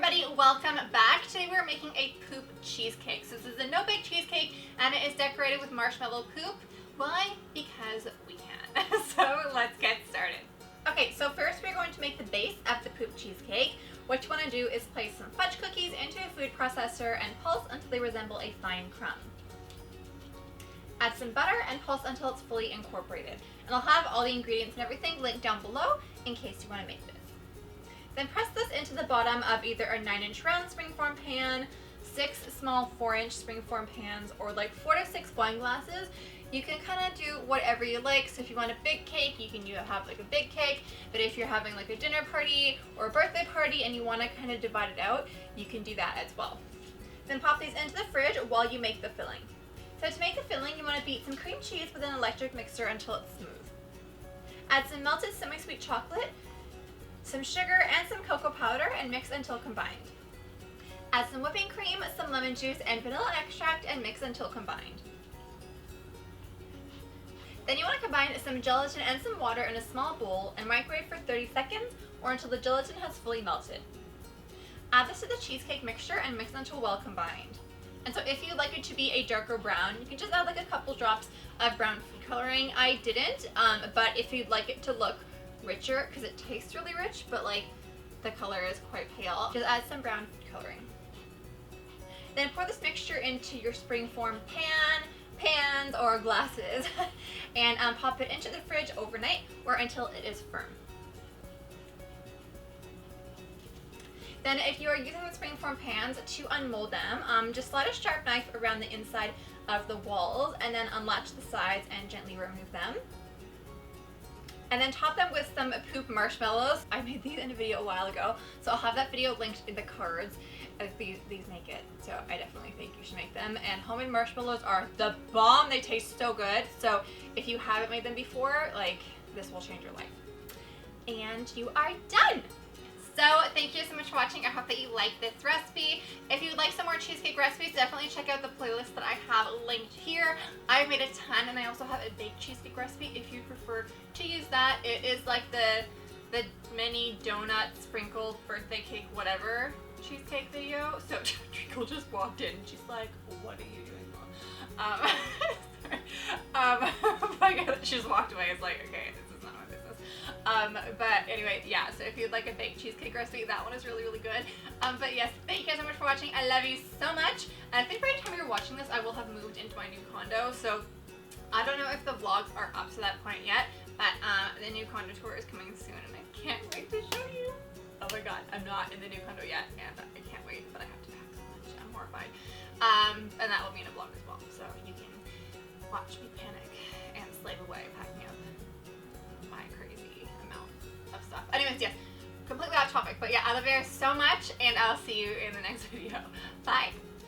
everybody, welcome back. Today we're making a poop cheesecake. So this is a no-bake cheesecake and it is decorated with marshmallow poop. Why? Because we can. So let's get started. Okay, so first we're going to make the base of the poop cheesecake. What you want to do is place some fudge cookies into a food processor and pulse until they resemble a fine crumb. Add some butter and pulse until it's fully incorporated. And I'll have all the ingredients and everything linked down below in case you want to make this. Then press this into the bottom of either a 9-inch round springform pan, 6 small 4-inch springform pans, or like 4 to 6 wine glasses. You can kind of do whatever you like. So if you want a big cake, you can have like a big cake. But if you're having like a dinner party or a birthday party and you want to kind of divide it out, you can do that as well. Then pop these into the fridge while you make the filling. So to make the filling, you want to beat some cream cheese with an electric mixer until it's smooth. Add some melted semi-sweet chocolate, some sugar, and some cocoa powder and mix until combined. Add some whipping cream, some lemon juice, and vanilla extract and mix until combined. Then you want to combine some gelatin and some water in a small bowl and microwave for 30 seconds or until the gelatin has fully melted. Add this to the cheesecake mixture and mix until well combined. And so if you'd like it to be a darker brown, you can just add like a couple drops of brown food coloring. I didn't, but if you'd like it to look richer, because it tastes really rich, but like the color is quite pale, just add some brown food coloring. Then pour this mixture into your springform pans, or glasses, and pop it into the fridge overnight or until it is firm. Then if you are using the springform pans to unmold them, just slide a sharp knife around the inside of the walls and then unlatch the sides and gently remove them. And then top them with some poop marshmallows. I made these in a video a while ago, so I'll have that video linked in the cards as these make it. So I definitely think you should make them. And homemade marshmallows are the bomb. They taste so good. So if you haven't made them before, like, this will change your life. And you are done. So thank you so much for watching. I hope that you liked this recipe. If you'd like some more cheesecake recipes, definitely check out the playlist that I have linked here. I've made a ton, and I also have a baked cheesecake recipe if you prefer to use that. It is like the mini donut sprinkled birthday cake whatever cheesecake video. So Treacle just walked in and she's like, what are you doing, Mom? Sorry. She just walked away. It's like, okay, this is not my business. But anyway, yeah, so if you'd like a baked cheesecake recipe, that one is really, really good. But yes, thank you guys so much for watching. I love you so much. And I think by the time you're watching this, I will have moved into my new condo. So I don't know if the vlogs are up to that point yet, but the new condo tour is coming soon and I can't wait to show you. Oh my god, I'm not in the new condo yet and I can't wait, but I have to pack so much. I'm horrified. And that will be in a vlog as well, so you can watch me panic and slave away packing up my crazy amount of stuff. Anyways, yes, completely off topic, but yeah, I love you guys so much and I'll see you in the next video. Bye!